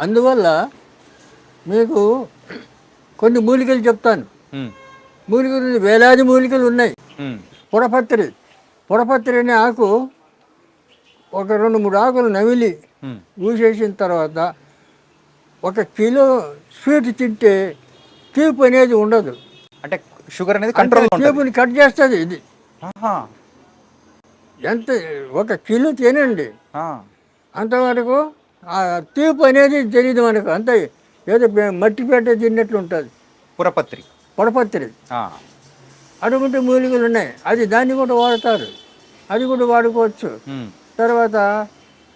అందువల్ల మీకు కొన్ని మూలికలు చెప్తాను. మూలికలు వేలాది మూలికలు ఉన్నాయి. పొడపత్రి అనే ఆకు ఒక 2-3 ఆకులు నమిలి ఊసేసిన తర్వాత 1 కిలో స్వీట్ తింటే తీపి అనేది ఉండదు. అంటే షుగర్ అనేది కంట్రోల్ తీపిని కట్ చేస్తుంది ఇది. ఎంత 1 కిలో తినండి అంతవరకు ఆ తీపి అనేది తెలియదు మనకు. అంత ఏదో మట్టిపేట తిన్నట్లు ఉంటుంది. పొడపత్రి అటువంటి మూలికలు ఉన్నాయి. దాన్ని కూడా వాడతారు, అది కూడా వాడుకోవచ్చు. తర్వాత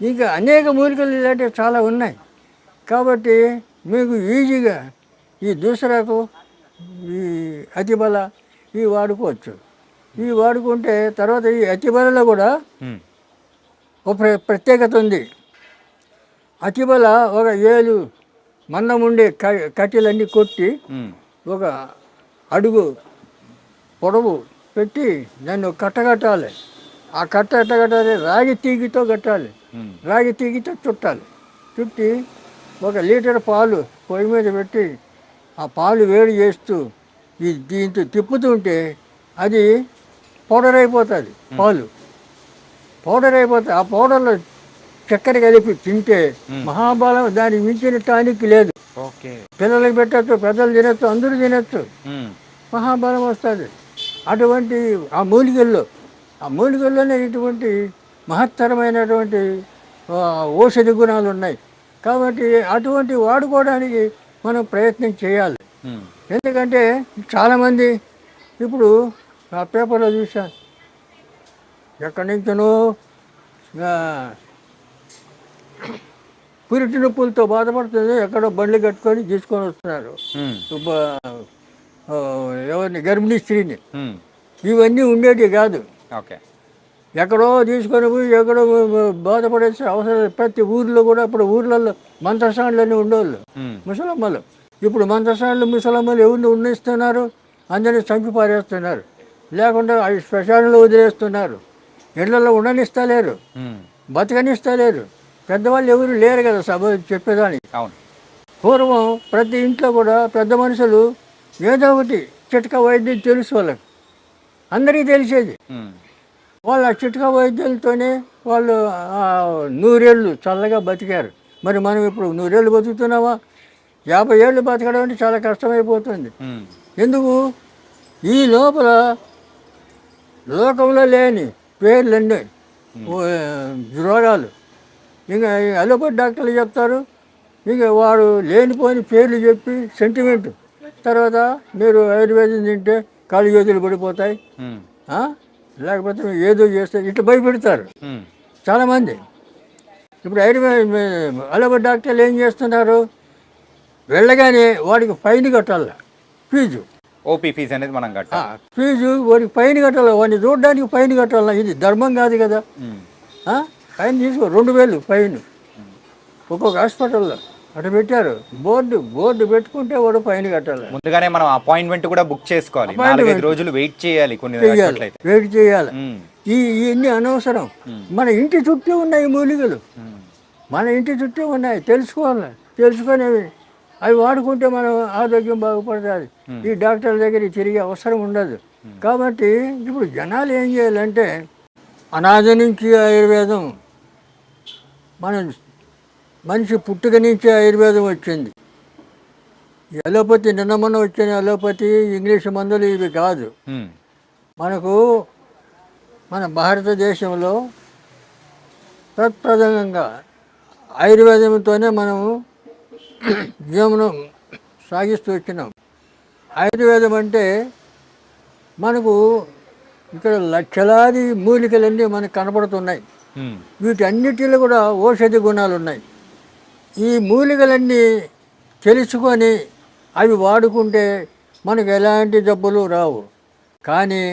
ఇంకా అనేక మూలికలు ఇలాంటివి చాలా ఉన్నాయి. కాబట్టి మీకు ఈజీగా ఈ దూసరాకు, ఈ అతిబల ఇవి వాడుకోవచ్చు. ఇవి వాడుకుంటే తర్వాత ఈ అతిబలలో కూడా ఒక ప్రత్యేకత ఉంది. అతిబల ఒక 7 మందం ఉండే కట్టెలన్నీ కొట్టి 1 అడుగు పొడవు పెట్టి దాన్ని కట్టగట్టాలి. ఆ కట్ట ఎట్ట కట్టాలి? రాగి తీగితో కట్టాలి. రాగి తీగితో చుట్టాలి. చుట్టి 1 లీటర్ పాలు పొయ్యి మీద పెట్టి ఆ పాలు వేడి చేస్తూ దీంతో తిప్పుతుంటే అది పౌడర్ అయిపోతుంది. పాలు పౌడర్ అయిపోతుంది. ఆ పౌడర్లో చక్కెర కలిపి తింటే మహాబలం. దానికి మించిన టానిక్ లేదు. పిల్లలకి పెట్టచ్చు, పెద్దలు తినచ్చు, అందరూ తినచ్చు. మహాబలం వస్తుంది. అటువంటి ఆ మూలికల్లోనే ఇటువంటి మహత్తరమైనటువంటి ఔషధి గుణాలు ఉన్నాయి. కాబట్టి అటువంటి వాడుకోవడానికి మనం ప్రయత్నం చేయాలి. ఎందుకంటే చాలామంది ఇప్పుడు ఆ పేపర్లో చూశాను, ఎక్కడి నుంచో పురిటి నొప్పులతో బాధపడుతుంది, ఎక్కడో బండ్లు కట్టుకొని తీసుకొని వస్తున్నారు ఎవరిని, గర్భిణీ స్త్రీని. ఇవన్నీ ఉండేవి కాదు. ఎక్కడో తీసుకొని పోయి ఎక్కడో బాధపడేసి అవసరం. ప్రతి ఊర్లో కూడా ఇప్పుడు ఊర్లలో మంత్రసానులన్నీ ఉండేవాళ్ళు ముసలమ్మలు. ఇప్పుడు మంత్రసానులు ముసలమ్మలు ఎవరిని ఉన్నిస్తున్నారు? అందరినీ చంపి పారేస్తున్నారు. లేకుండా అవి శ్మశానంలో వదిలేస్తున్నారు. ఇళ్లలో ఉండనిస్తలేరు, బతకనిస్తలేరు. పెద్దవాళ్ళు ఎవరు లేరు కదా సభ చెప్పేదానికి. పూర్వం ప్రతి ఇంట్లో కూడా పెద్ద మనుషులు ఏదో ఒకటి చిట్కా వైద్యం తెలుసు వాళ్ళకి, అందరికీ తెలిసేది. వాళ్ళ చిట్కా వైద్యులతోనే వాళ్ళు 100 ఏళ్ళు చల్లగా బతికారు. మరి మనం ఇప్పుడు 100 ఏళ్ళు బతుకుతున్నామా? 50 ఏళ్ళు బతకడం అంటే చాలా కష్టమైపోతుంది. ఎందుకు? ఈ లోపల లోకంలో లేని పేర్లన్నీ రోగాలు. ఇంకా అలోపతి డాక్టర్లు చెప్తారు, ఇంకా వాడు లేనిపోని పేర్లు చెప్పి సెంటిమెంట్. తర్వాత మీరు ఆయుర్వేదం తింటే కాళ్ళు చేతులు పడిపోతాయి, లేకపోతే ఏదో చేస్తే ఇట్లా భయపెడతారు చాలామంది. ఇప్పుడు అలోపతి డాక్టర్లు ఏం చేస్తున్నారు? వెళ్ళగానే వాడికి ఫైన్ కట్టాలి, ఫీజు. ఓపీ ఫీజు అనేది మనం కట్టాలి. ఫీజు వాడికి ఫైన్ కట్టాలి, వాడిని చూడడానికి ఫైన్ కట్టాలి. ఇది ధర్మం కాదు కదా. ఫైన్ తీసుకో, 2000 ఫైన్ ఒక్కొక్క హాస్పిటల్లో అటు పెట్టారు. బోర్డు పెట్టుకుంటే వాడు ఫైన్ కట్టాలి. ముందుగానే మనం అపాయింట్మెంట్ కూడా బుక్ చేసుకోవాలి. 4-5 రోజులు వెయిట్ చేయాలి. వెయిట్ చేయాలి. ఇవన్నీ అనవసరం. మన ఇంటి చుట్టూ ఉన్నాయి మూలికలు, మన ఇంటి చుట్టూ ఉన్నాయి. తెలుసుకోవాలి. తెలుసుకొని అవి వాడుకుంటే మనం ఆరోగ్యం బాగుపడుతుంది. ఈ డాక్టర్ల దగ్గర తిరిగే అవసరం ఉండదు. కాబట్టి ఇప్పుడు జనాలు ఏం చేయాలంటే, అనాది నుంచి ఆయుర్వేదం, మనం మనిషి పుట్టుక నుంచి ఆయుర్వేదం వచ్చింది. అలోపతి నిన్న మొన్న వచ్చిన అలోపతి, ఇంగ్లీష్ మందులు ఇవి కాదు. మనకు మన భారతదేశంలో ప్రప్రథమంగా ఆయుర్వేదంతోనే మనము జీవనం సాగిస్తూ వచ్చినాం. ఆయుర్వేదం అంటే మనకు ఇక్కడ లక్షలాది మూలికలన్నీ మనకు కనపడుతున్నాయి. వీటన్నిటిలో కూడా ఔషధి గుణాలు ఉన్నాయి. ఈ మూలికలన్నీ తెలుసుకొని అవి వాడుకుంటే మనకు ఎలాంటి జబ్బులు రావు. కానీ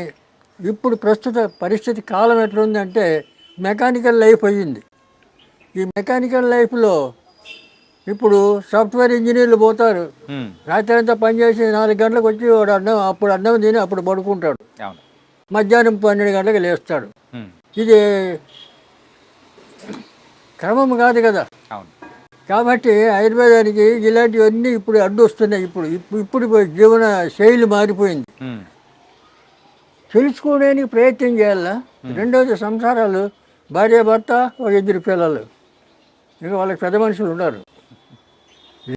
ఇప్పుడు ప్రస్తుత పరిస్థితి కాలం ఎట్లుందంటే మెకానికల్ లైఫ్ అయ్యింది. ఈ మెకానికల్ లైఫ్లో ఇప్పుడు సాఫ్ట్వేర్ ఇంజనీర్లు పోతారు, రాత్రి అంతా పనిచేసి 4 గంటలకు వచ్చి వాడు అప్పుడు అన్నం తిని అప్పుడు పడుకుంటాడు, మధ్యాహ్నం 12 గంటలకు లేస్తాడు. ఇది క్రమం కాదు కదా. కాబట్టి ఆయుర్వేదానికి ఇలాంటివన్నీ ఇప్పుడు అడ్డు వస్తున్నాయి. ఇప్పుడు జీవన శైలి మారిపోయింది. తెలుసుకోవడానికి ప్రయత్నం చేయాలా. రెండవది సంసారాలు, భార్య భర్త, ఒక 2 పిల్లలు, ఇంకా వాళ్ళకి పెద్ద మనుషులు ఉన్నారు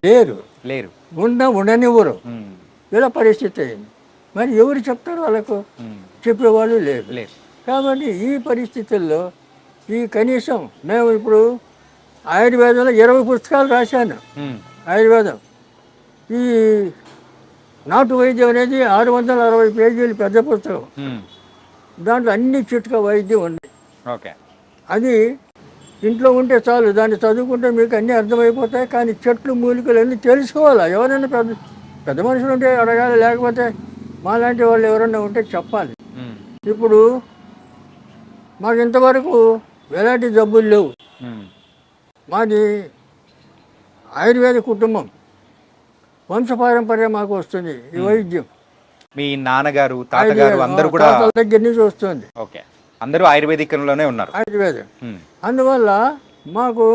లేరు ఉండనివ్వరు. ఇలా పరిస్థితి అయింది. మరి ఎవరు చెప్తారు వాళ్ళకు? చెప్పేవాళ్ళు లేరు. కాబట్టి ఈ పరిస్థితుల్లో కనీసం మేము ఇప్పుడు ఆయుర్వేదంలో 20 పుస్తకాలు రాశాను. ఆయుర్వేదం ఈ నాటు వైద్యం అనేది 660 పేజీలు పెద్ద పుస్తకం. దాంట్లో అన్ని చిట్కా వైద్యం ఉంది. అది ఇంట్లో ఉంటే చాలు, దాన్ని చదువుకుంటే మీకు అన్నీ అర్థమైపోతాయి. కానీ చెట్లు మూలికలు అన్నీ తెలుసుకోవాలి. ఎవరైనా పెద్ద మనుషులు ఉంటే అడగాలి, లేకపోతే మాలాంటి వాళ్ళు ఎవరైనా ఉంటే చెప్పాలి. ఇప్పుడు మాకు ఇంతవరకు ఎలాంటి జబ్బులు లేవు. మాది ఆయుర్వేద కుటుంబం, వంశపారంపర్య మాకు వస్తుంది ఈ వైద్యం. మీ నాన్నగారు, తాతగారు అందరూ కూడా దగ్గర నుంచి వస్తుంది. అందరూ ఆయుర్వేదికంలోనే ఉన్నారు. ఆయుర్వేదం. అందువల్ల మాకు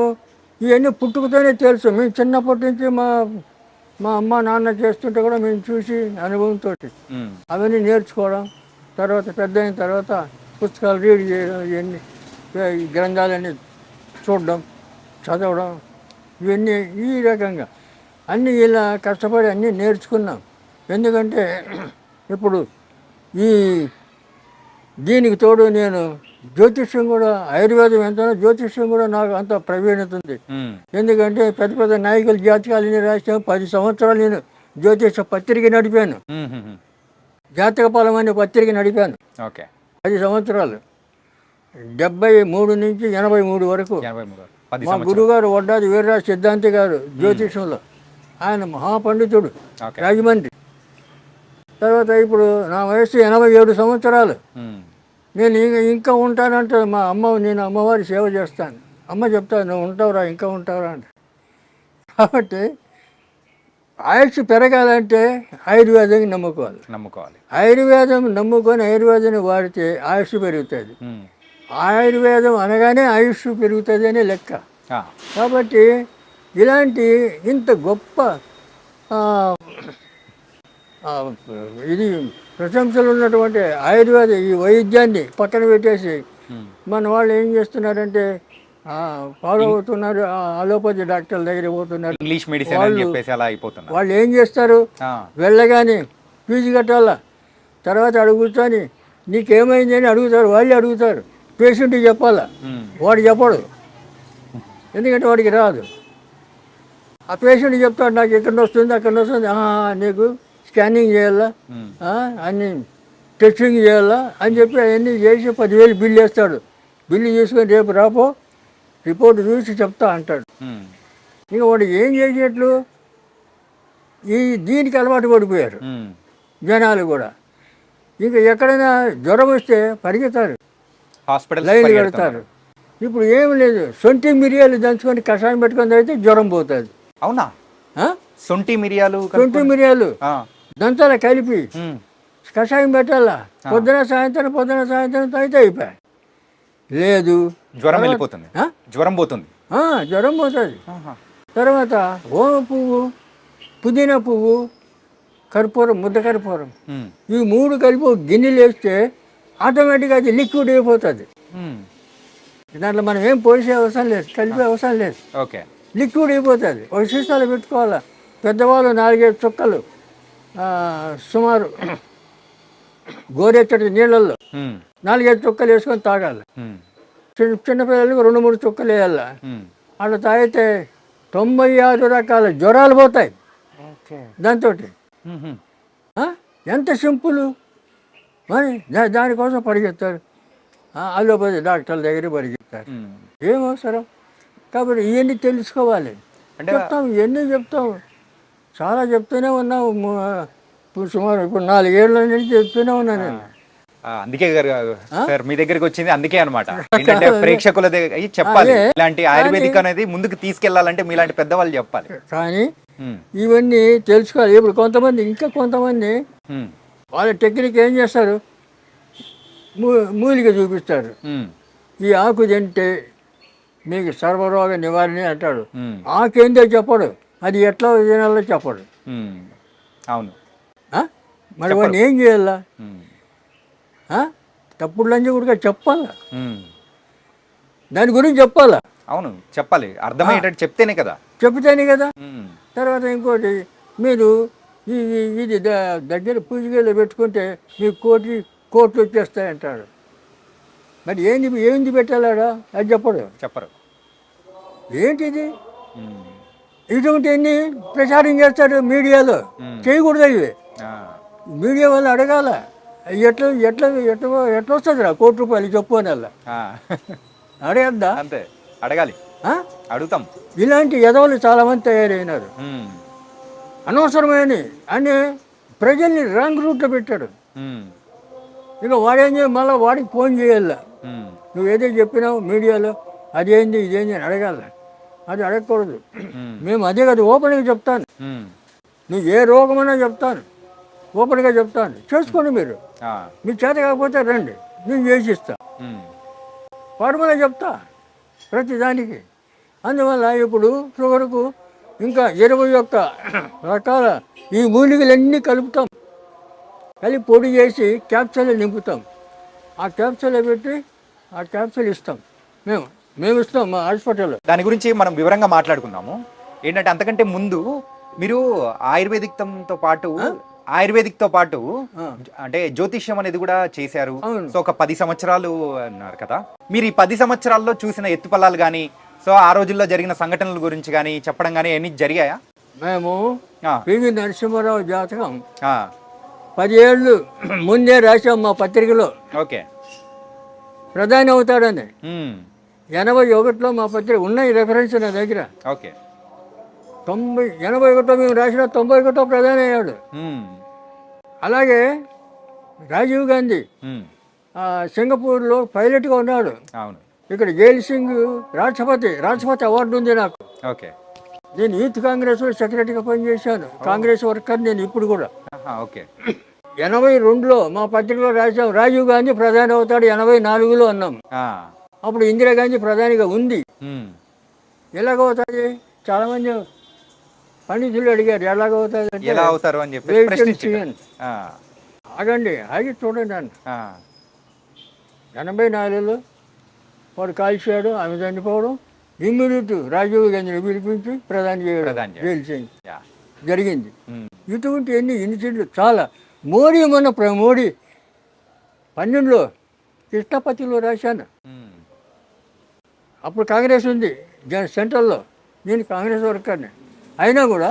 ఇవన్నీ పుట్టుకతోనే తెలుసు. మేము చిన్నప్పటి నుంచి మా అమ్మ నాన్న చేస్తుంటే కూడా మేము చూసి అనుభవంతో అవన్నీ నేర్చుకోవడం, తర్వాత పెద్ద అయిన తర్వాత పుస్తకాలు రీడ్ చేయడం, ఇవన్నీ గ్రంథాలన్నీ చూడడం, చదవడం, ఇవన్నీ ఈ రకంగా అన్నీ ఇలా కష్టపడి అన్నీ నేర్చుకున్నాం. ఎందుకంటే ఇప్పుడు దీనికి తోడు నేను జ్యోతిష్యం కూడా, ఆయుర్వేదం ఎంతనో జ్యోతిష్యం కూడా నాకు అంత ప్రవీణత ఉంది. ఎందుకంటే పెద్ద పెద్ద నాయకుల జాతకాలు రాసాను. 10 సంవత్సరాలు నేను జ్యోతిష పత్రిక నడిపాను. జాతక ఫలం అనే పత్రిక నడిపాను 10 సంవత్సరాలు, 73 నుంచి 83 వరకు. మా గురుగారు వడ్డాది వీర్రాజు సిద్ధాంతి గారు జ్యోతిషంలో, ఆయన మహాపండితుడు, రాజమండ్రి. తర్వాత ఇప్పుడు నా వయసు 87 సంవత్సరాలు. నేను ఇంకా ఉంటానంటే మా అమ్మ, నేను అమ్మవారి సేవ చేస్తాను. అమ్మ చెప్తాను, నువ్వు ఉంటావురా, ఇంకా ఉంటావురా అంటే. కాబట్టి ఆయుష్ పెరగాలంటే ఆయుర్వేదాన్ని నమ్ముకోవాలి. ఆయుర్వేదం నమ్ముకొని ఆయుర్వేదాన్ని వాడితే ఆయుష్ పెరుగుతుంది. ఆయుర్వేదం అనగానే ఆయుష్ పెరుగుతుంది అనే లెక్క. కాబట్టి ఇలాంటి ఇంత గొప్ప ఇది ప్రశంసలు ఉన్నటువంటి ఆయుర్వేద ఈ వైద్యాన్ని పక్కన పెట్టేసి మన వాళ్ళు ఏం చేస్తున్నారంటే ఫాలో అవుతున్నారు, అలోపతి డాక్టర్ల దగ్గర పోతున్నారు. ఇంగ్లీష్ మెడిసిన్ అని చెప్పేసి అలా అయిపోతున్నారు. వాళ్ళు ఏం చేస్తారు, వెళ్ళగానే ఫీజు కట్టాలా, తర్వాత అడుగుతాని నీకేమైంది అని అడుగుతారు. వాళ్ళే అడుగుతారు, పేషెంట్కి చెప్పాలా, వాడు చెప్పడు, ఎందుకంటే వాడికి రాదు. ఆ పేషెంట్ చెప్తాడు, నాకు ఎక్కడ వస్తుంది అక్కడ వస్తుంది, నీకు స్కానింగ్ చేయాలా, అన్ని టెస్టింగ్ చేయాలా అని చెప్పి అవన్నీ చేసి 10,000 బిల్లు వేస్తాడు. బిల్లు చేసుకొని రేపు రాపో రిపోర్ట్ చూసి చెప్తా అంటాడు. ఇంకా వాడు ఏం చేసేట్లు దీనికి అలవాటు పడిపోయారు జనాలు కూడా. ఇంకా ఎక్కడైనా జ్వరం వస్తే పరిగెత్తారు, లైన్లు కడతారు. ఇప్పుడు ఏం లేదు, సొంటి మిరియాలు దంచుకొని కషాయం పెట్టుకొని అయితే జ్వరం పోతుంది. అవునా? సొంటి మిరియాలు దంచాల కలిపి కషాయం పెట్టాలా, పొద్దున సాయంత్రం అయితే అయిపోయాయి. లేదు, జ్వరం వెళ్ళిపోతుంది, జ్వరం పోతుంది. తర్వాత ఓమ పువ్వు, పుదీనా పువ్వు, కర్పూరం, ముద్ద కర్పూరం, ఈ 3 కలిపి గిన్నెలు వేస్తే ఆటోమేటిక్గా అది లిక్విడ్ అయిపోతుంది. దాంట్లో మనం ఏం పోసే అవసరం లేదు, కలిపే అవసరం లేదు, లిక్విడ్ అయిపోతుంది. ఒక సీసాలు పెట్టుకోవాలా. పెద్దవాళ్ళు 4-5 చుక్కలు సుమారు గోరెచ్చటి నీళ్ళల్లో 4-5 చుక్కలు వేసుకొని తాగాలి. చిన్నపిల్లలకు 2-3 చుక్కలు వేయాలి. అట్లా తాగితే 96 రకాల జ్వరాలు పోతాయి దాంతో. ఎంత సింపుల్. మరి దానికోసం పరిగెత్తారు, అలోపతి డాక్టర్ల దగ్గర పరిగెత్తారు. ఏం అవసరం? కాబట్టి ఇవన్నీ తెలుసుకోవాలి. ఇవన్నీ చెప్తాం, చాలా చెప్తూనే ఉన్నావు. సుమారు ఇప్పుడు 4 ఏళ్ళ నుంచి చెప్తూనే ఉన్నాను నేను. అందుకే సార్ మీ దగ్గరికి వచ్చింది అందుకే అనమాట. ఏంటంటే ప్రేక్షకుల దగ్గర చెప్పాలి, ఇలాంటి ఆయుర్వేదిక్ అనేది ముందుకు తీసుకెళ్లాలంటే మీలాంటి పెద్దవాళ్ళు చెప్పాలి. కానీ ఇవన్నీ తెలుసుకోవాలి. ఇప్పుడు కొంతమంది వాళ్ళ టెక్నిక్ ఏం చేస్తారు, మూలిక చూపిస్తారు. ఈ ఆకు తింటే మీకు సర్వరోగ నివారణ అంటాడు. ఉమ్, ఆకేందో చెప్పడు, అది ఎట్లా తినాలో చెప్పడు. ఉమ్, అవును. ఆ? మరి వాడిని ఏం చేయాలా? ఉమ్, ఆ? తప్పుడు లంచం కూడా చెప్పాలా, ఉమ్, దాని గురించి చెప్పాలా, అవును చెప్పాలి, అర్థమయ్యేటట్టు చెప్తేనే కదా. చెప్తేనే కదా. ఉమ్, తర్వాత ఇంకోటి, మీరు ఇది దగ్గర పూజగేలో పెట్టుకుంటే మీకు కోట్లు వచ్చేస్తాయంటాడు. మరి ఏంది పెట్టాలాడా, అది చెప్పడు. చెప్పరు. ఏంటిది? ఉమ్, ఇటువంటి ఎన్ని ప్రచారం చేస్తాడు మీడియాలో. చేయకూడదు ఇవి. ఆ, మీడియా వాళ్ళు అడగాల, ఎట్లా ఎట్లా ఎట్లా ఎట్లా వస్తుందిరా ₹1,00,00,000 చెప్పు అని అలా ఆ. అడగద్దా? అంతే, అడగాలి, ఆ? అడుగుతాం. ఇలాంటి ఎదవలు చాలామంది తయారైనారు, ఉమ్, అనవసరమైన అని ప్రజల్ని రాంగ్ రూట్లో పెట్టాడు. ఉమ్, ఇక వాడేం చేయాలి, మళ్ళీ వాడికి ఫోన్ చేయాల, ఉమ్, నువ్వు ఏదో చెప్పినావు మీడియాలో అదేంది ఇదేంది అని అడగాల. అది అడగకూడదు. ఉమ్, మేము అదే కదా ఓపెన్గా చెప్తాను, ఉమ్, నువ్వు ఏ రోగమైనా చెప్తాను, ఓపెన్గా చెప్తాను, చేసుకోండి మీరు. ఆ, మీకు చేత కాకపోతే రండి, నేను చేసిస్తా, ఉమ్, వాడి మీద చెప్తా ప్రతి దానికి. అందువల్ల ఇప్పుడు షుగర్కు ఇంకా 21 రకాల ఈ మూలికలన్నీ కలుపుతాం, కలిపి పొడి చేసి క్యాప్సూల్ నింపుతాం, ఆ క్యాప్సూల్ పెట్టి ఆ క్యాప్సూల్ ఇస్తాం. మేము ఇస్తాం మా హాస్పిటల్లో. దాని గురించి మనం వివరంగా మాట్లాడుకుందాము. ఏంటంటే అంతకంటే ముందు మీరు ఆయుర్వేదిక్తో పాటు ఆ. అంటే జ్యోతిష్యం అనేది కూడా చేశారు. అవును. సో ఒక 10 సంవత్సరాలు అన్నారు కదా. మీరు ఈ 10 సంవత్సరాల్లో చూసిన ఎత్తుపల్లాలు కానీ, సో ఆ రోజుల్లో జరిగిన సంఘటనల గురించి కానీ చెప్పడం కానీ అన్ని జరిగాయా? మేము ఆ, పివి నరసింహారావు జాతకం ఆ, 10 ఏళ్ళు ముందే రాసాం మా పత్రికలో, ఓకే. ప్రధాని అవుతాడని. ఉమ్, 81లో మా పత్రిక ఉన్నాయి రెఫరెన్స్ నా దగ్గర. ఓకే. 81లో మేము రాసిన 91 ప్రధాని అయ్యాడు. ఉమ్, అలాగే రాజీవ్ గాంధీ ఉమ్, సింగపూర్లో పైలట్గా ఉన్నాడు. అవును. ఇక్కడ జైల్ సింగ్ రాష్ట్రపతి అవార్డు ఉంది నాకు. ఓకే. నేను యూత్ కాంగ్రెస్ సెక్రటరీగా పనిచేశాను, కాంగ్రెస్ వర్కర్ నేను ఇప్పుడు కూడా. ఆహా, ఓకే. 82లో మా పత్రికలో రాసాం రాజీవ్ గాంధీ ప్రధాని అవుతాడు, 84లో అన్నాం. ఆ, అప్పుడు ఇందిరాగాంధీ ప్రధానిగా ఉంది. ఉమ్, ఎలాగవుతుంది? చాలామంది పండితులు అడిగారు ఎలాగవుతుంది అంటే, ఎలా అవుతారు అని చెప్పి వెయిట్ అండ్ ప్రశ్నించారు. సీ. ఆ, ఆగండి, ఆగి చూడండి అన్న. ఆ, 84లో వాడు కాల్చాడు, ఆమె చనిపోవడం, ఇమ్మీడియట్ రాజీవ్ గాంధీని పిలిపించి ప్రధాని చేయడం, ప్రధాని చేయడం. Jail Singh yeah. జరిగింది. ఉమ్, ఇటువంటి ఇన్సిడెంట్లు చాలా. మోడీ 12లో కృష్ణపతిలో రాశాను. ఉమ్, అప్పుడు కాంగ్రెస్ ఉంది సెంట్రల్లో, నేను కాంగ్రెస్ వర్కర్ని. అయినా కూడా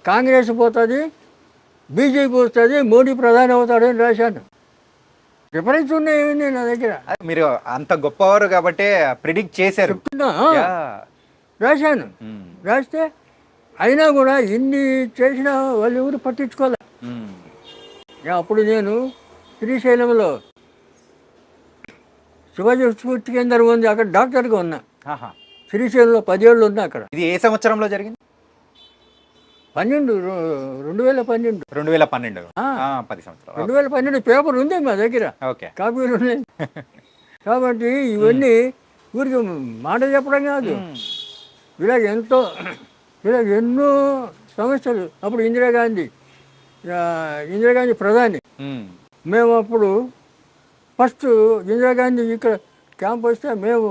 కాంగ్రెస్ పోతుంది, బీజేపీ వస్తుంది, మోడీ ప్రధాని అవుతాడని రాశాను. రిఫరెన్స్ ఉన్నాయండి నా దగ్గర, అది మీరు అంత గొప్పవారు కాబట్టి ప్రిడిక్ట్ చేశారు. చెప్తున్నా. యా. రాశాను. ఉమ్, రాస్తే అయినా కూడా ఇన్ని చేసినా వాళ్ళు ఎవరు పట్టించుకోలే. ఉమ్, అప్పుడు నేను శ్రీశైలంలో శివాజీ స్ఫూర్తి కేంద్రం ఉంది, అక్కడ డాక్టర్గా ఉన్నా. ఆహా. శ్రీశైలంలో 10 ఏళ్ళు ఉన్నా అక్కడ. ఇది ఏ సంవత్సరంలో జరిగింది? 2012 2012. ఆ. 10 సంవత్సరాలు. 2012 పేపర్ ఉంది మా దగ్గర, ఓకే. కాపీలు ఉన్నాయి. కాబట్టి ఇవన్నీ ఊరికి మాట చెప్పడం కాదు, ఉమ్, ఇలాగ ఎన్నో సమస్యలు. అప్పుడు ఇందిరాగాంధీ ప్రధాని. ఉమ్, మేము అప్పుడు ఫస్ట్ ఇందిరాగాంధీ ఇక్కడ క్యాంప్ వస్తే మేము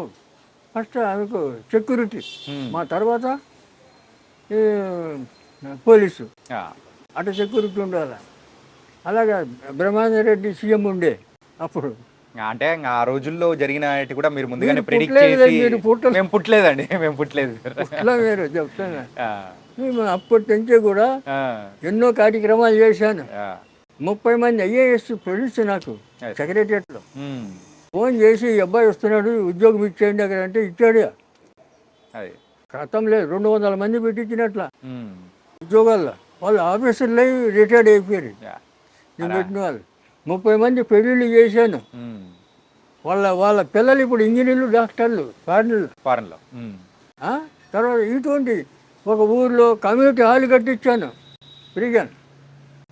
ఫస్ట్ ఆమెకు సెక్యూరిటీ, ఉమ్, మా తర్వాత ఈ పోలీసు, యా. అటు సెక్యూరిటీ ఉండాలి. అలాగా బ్రహ్మానందరెడ్డి సీఎం ఉండే అప్పుడు. అంటే ఇంకా ఆ రోజుల్లో జరిగిన కూడా మీరు ముందుగానే మీరు ప్రిడిక్ట్ పుట్టలేదు, చేసి. మీరు పుట్టలేదు. మేము పుట్టలేదండి, మేము పుట్టలేదు. ఇట్లా మీరు చెప్తాను. ఆ, మేము అప్పటి నుంచి కూడా ఆ, ఎన్నో కార్యక్రమాలు చేశాను. ఆ, 30 మంది ఐఏఎస్ తెలుసు నాకు Yes. సెక్రటరియట్లో. ఉమ్, ఫోన్ చేసి ఈ అబ్బాయి వస్తున్నాడు ఉద్యోగం ఇచ్చేయండి అక్కడ అంటే ఇచ్చాడు. అది. క్రితం లేదు, 200 మంది పెట్టించినట్ల ఉమ్, ఉద్యోగాల్లో. వాళ్ళు ఆఫీసర్లు రిటైర్డ్ అయిపోయారు. యా. నేను పెట్టిన వాళ్ళు 30 మంది పెళ్ళిళ్ళు చేశాను. ఉమ్, వాళ్ళ పిల్లలు ఇప్పుడు ఇంజనీర్లు, డాక్టర్లు, ఫారినర్లు. ఫారెన్ లో. ఉమ్, తర్వాత ఇటువంటి ఒక ఊర్లో కమ్యూనిటీ హాల్ కట్టించాను ఫ్రీగా.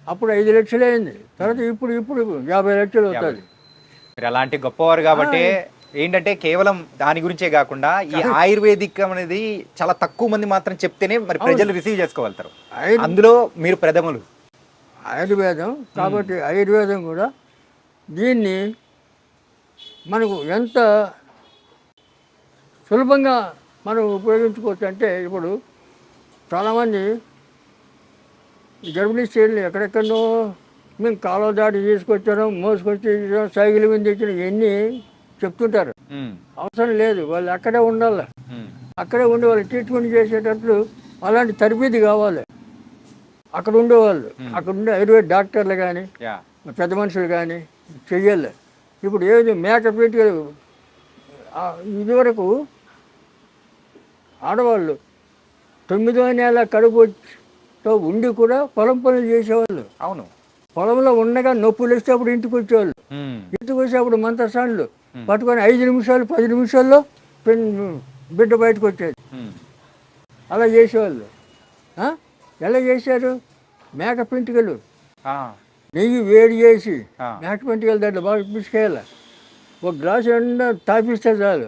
అప్పుడు 5 లక్షలు అయింది. తర్వాత ఇప్పుడు 50 లక్షలు అవుతుంది. మీరు అలాంటి గొప్పవారు కాబట్టి ఏంటంటే కేవలం దాని గురించే కాకుండా ఈ ఆయుర్వేదిక్ అనేది చాలా తక్కువ మంది మాత్రం చెప్తేనే మరి ప్రజలు రిసీవ్ చేసుకోగలుగుతారు. అందులో మీరు ప్రథములు. ఆయుర్వేదం కాబట్టి ఆయుర్వేదం కూడా దీన్ని మనకు ఎంత సులభంగా మనం ఉపయోగించుకోవచ్చు అంటే, ఇప్పుడు చాలామంది గర్భిణీ స్త్రీలు ఎక్కడెక్కడో మేము కాలువ దాటి తీసుకొచ్చాను, మోసుకొచ్చి సైకిల్ మీద తెచ్చిన ఇవన్నీ చెప్తుంటారు. అవసరం లేదు, వాళ్ళు అక్కడే ఉండాలి. అక్కడే ఉండి వాళ్ళు ట్రీట్మెంట్ చేసేటట్లు అలాంటి తరబీదు కావాలి. అక్కడ ఉండేవాళ్ళు, అక్కడ ఉండే ఆయుర్వేద డాక్టర్లు కానీ పెద్ద మనుషులు కానీ చెయ్యాలి. ఇప్పుడు ఏది మేకప్ పెట్టి ఇదివరకు ఆడవాళ్ళు 9వ నెల కడుపుతో ఉండి కూడా పొలం పనులు చేసేవాళ్ళు. అవును, పొలంలో ఉండగా నొప్పులు వస్తే అప్పుడు ఇంటికి వచ్చేవాళ్ళు. ఇంటికి వచ్చి అప్పుడు మంత్రసాన్లు పట్టుకొని 5 నిమిషాలు 10 నిమిషాల్లో బిడ్డ బయటకు వచ్చేది. అలా చేసేవాళ్ళు. ఎలా చేశారు? మేక పెంటికలు నెయ్యి వేడి చేసి మేక పెంటికలు దాంట్లో బాగా పిసుకేయాలి. ఒక గ్లాసు ఎండా తాపిస్తే చాలు,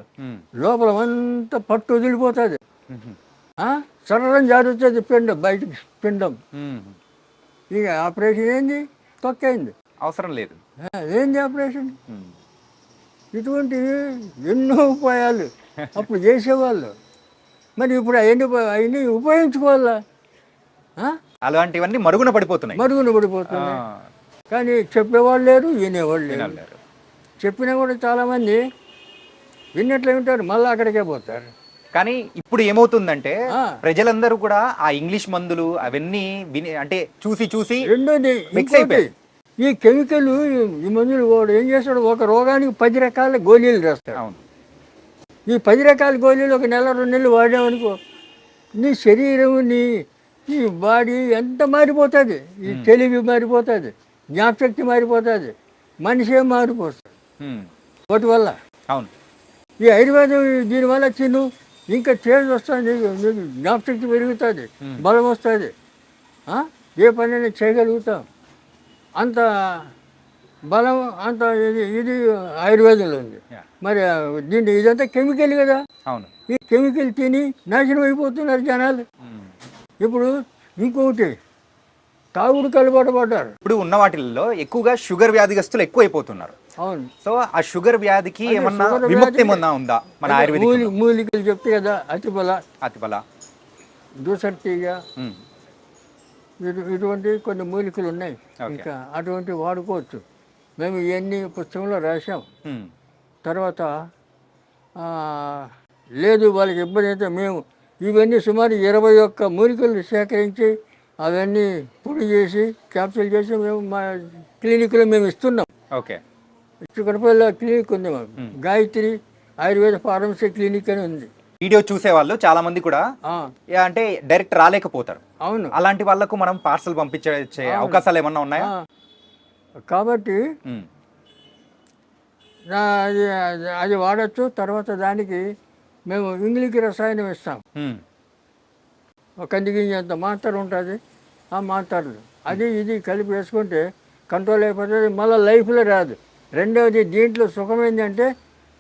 లోపల అంతా పట్టు వదిలిపోతుంది. సరళం జారుతుంది పిండం, బయటకు పిండం. ఇక ఆపరేషన్ ఏంది? తొక్కైంది, అవసరం లేదు. ఏంది ఆపరేషన్? ఇటువంటి ఎన్నో ఉపాయాలు అప్పుడు చేసేవాళ్ళు. మరి ఇప్పుడు అవన్నీ ఉపయోగించుకోవాలా? అలాంటివన్నీ మరుగున పడిపోతున్నాయి. కానీ చెప్పేవాళ్ళు లేరు, వినేవాళ్ళు లేరు. చెప్పినా కూడా చాలామంది విన్నట్లే ఉంటారు, మళ్ళీ అక్కడికే పోతారు. కానీ ఇప్పుడు ఏమవుతుందంటే ప్రజలందరూ కూడా ఆ ఇంగ్లీష్ మందులు అవన్నీ అంటే చూసి రెండోది ఈ కెమికల్, ఈ మందులు కూడా ఏం చేస్తాడు, ఒక రోగానికి 10 రకాల గోళీలు రాస్తాడు. అవును, ఈ 10 రకాల గోళీలు ఒక నెల 2 నెలలు వాడామనుకో, నీ శరీరం నీ బాడీ ఎంత మారిపోతుంది. ఈ తెలివి మారిపోతుంది, జ్ఞాపశక్తి మారిపోతుంది, మనిషే మారిపోతుంది వాటి వల్ల. అవును, ఈ ఆయుర్వేదం దీనివల్ల చిన్ను ఇంకా చేంజ్ వస్తుంది, నీకు జ్ఞాపశక్తి పెరుగుతుంది, బలం వస్తుంది, ఏ పనైనా చేయగలుగుతాం. అంత బలం అంత ఇది ఆయుర్వేదంలో ఉంది. మరి దీన్ని ఇదంతా కెమికల్ కదా. అవును, ఈ కెమికల్ తిని నాశనం అయిపోతున్నారు జనాలు. ఇప్పుడు ఇంకొకటి తాగుడు అలవాటు పడ్డారు. ఇప్పుడు ఉన్న వాటిల్లో ఎక్కువగా షుగర్ వ్యాధిగ్రస్తులు ఎక్కువ అయిపోతున్నారు. అవును, సో ఆ షుగర్ వ్యాధికి ఏమన్నా విముక్తి ఏమన్నా ఉందా మన ఆయుర్వేదిక్? మూలికలు చెప్తే కదా, అతిబల, దూసర్తీగా, ఇటువంటి కొన్ని మూలికలు ఉన్నాయి. ఇంకా అటువంటి వాడుకోవచ్చు. మేము ఇవన్నీ పుస్తకంలో రాసాం. తర్వాత లేదు వాళ్ళకి ఇబ్బంది అయితే మేము ఇవన్నీ సుమారు 21 మూలికలు సేకరించి అవన్నీ పొడి చేసి క్యాప్సూల్ చేసి మేము మా క్లినిక్లో మేము ఇస్తున్నాం. ఓకే, చిక్కడపల్లి క్లినిక్ ఉంది మాకు, గాయత్రి ఆయుర్వేద ఫార్మసీ క్లినిక్ అని ఉంది. వీడియో చూసే వాళ్ళు చాలా మంది కూడా అంటే డైరెక్ట్ రాలేకపోతారు. అవును, అలాంటి వాళ్ళకు మనం పార్సల్ పంపించే అవకాశాలు ఏమన్నా ఉన్నాయా? కాబట్టి అది వాడచ్చు. తర్వాత దానికి మేము ఇంగ్లీష్ రసాయనం ఇస్తాం. ఒక కందిగింజంత మాత్ర ఉంటుంది, ఆ మాత్రలు అది ఇది కలిపి వేసుకుంటే కంట్రోల్ అయిపోతుంది, మళ్ళీ లైఫ్లో రాదు. రెండవది దీంట్లో సుఖం ఏంటంటే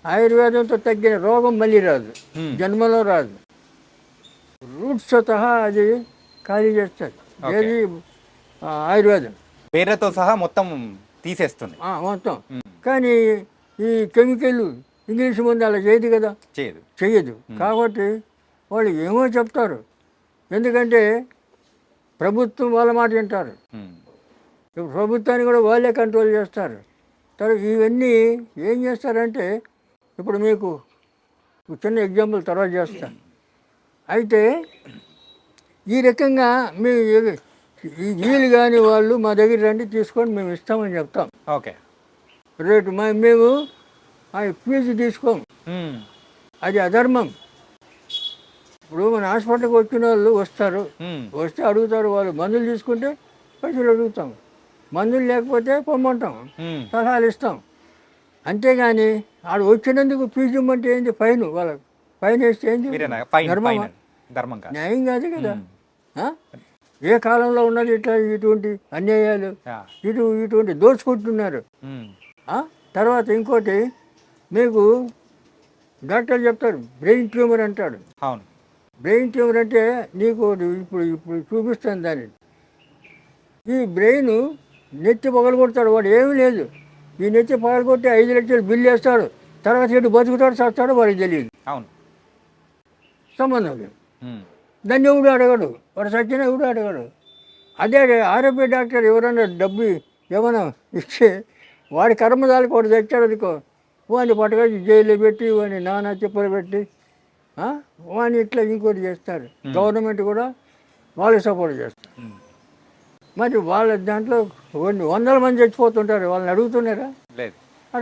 ఆయుర్వేదంతో తగ్గిన రోగం మళ్ళీ రాదు, జన్మలో రాదు. రూట్స్ సహా అది ఖాళీ చేస్తుంది. ఏది ఆయుర్వేదం పేరుతో సహా మొత్తం తీసేస్తుంది మొత్తం. కానీ ఈ కెమికల్ ఇంగ్లీష్ ముందు అలా చేయదు కదా, చెయ్యదు. కాబట్టి వాళ్ళు ఏమో చెప్తారు, ఎందుకంటే ప్రభుత్వం వాళ్ళ మాట వింటారు. ఇప్పుడు ప్రభుత్వాన్ని కూడా వాళ్ళే కంట్రోల్ చేస్తారు. తర్వాత ఇవన్నీ ఏం చేస్తారంటే, ఇప్పుడు మీకు చిన్న ఎగ్జాంపుల్ తర్వాత చేస్తాను. అయితే ఈ రకంగా మీ వీళ్ళు కానీ వాళ్ళు మా దగ్గర రండి తీసుకొని మేము ఇస్తామని చెప్తాం. ఓకే, రేటు మేము ఫీజు తీసుకోము, అది అధర్మం. ఇప్పుడు మన హాస్పిటల్కి వచ్చిన వాళ్ళు వస్తే అడుగుతారు, వాళ్ళు మందులు తీసుకుంటే పైసలు అడుగుతాం, మందులు లేకపోతే పొమ్మంటాం, సలహాలు ఇస్తాం. అంతేగాని ఆడు వచ్చినందుకు ఫీజు ఇమ్మంటే ఏంది? ఫైన్, వాళ్ళకి ఫైన్ వేస్తే ఏంది? న్యాయం కాదు కదా. ఏ కాలంలో ఉన్నది ఇట్లా ఇటువంటి అన్యాయాలు, ఇటువంటి దోచుకుంటున్నారు. తర్వాత ఇంకోటి, మీకు డాక్టర్ చెప్తారు బ్రెయిన్ ట్యూమర్ అంటాడు. అవును. బ్రెయిన్ ట్యూమర్ అంటే నీకు ఇప్పుడు ఇప్పుడు చూపిస్తాను దాన్ని. ఈ బ్రెయిన్ నెత్తి పగలగొడతాడు, వాడు ఏమీ లేదు. ఈ నెత్తి పగలగొట్టి 5 లక్షలు బిల్లు వేస్తాడు, తర్వాత ఇటు బతుకుతాడు చస్తాడు వాడికి తెలియదు, అవును. సంబంధం లేదు. ఉమ్. దాన్ని ఎవడు అడగడు, వాడు సచ్చినా ఎవడు అడగడు. అదే ఆరోగ్య డాక్టర్ ఎవరైనా డబ్బు ఏమైనా ఇస్తే వాడి కర్మదాలకు వాడు తెచ్చాడు అనుకో, వాడిని పట్టుకొచ్చి జైల్లో పెట్టి వాడిని నానా చెప్పులు పెట్టి వాడిని ఇట్లా ఇంకోటి చేస్తారు. గవర్నమెంట్ కూడా వాళ్ళకి సపోర్ట్ చేస్తారు. ఉమ్. మరి వాళ్ళ దాంట్లో కొన్ని వందల మంది చచ్చిపోతుంటారు, వాళ్ళని అడుగుతున్నారా?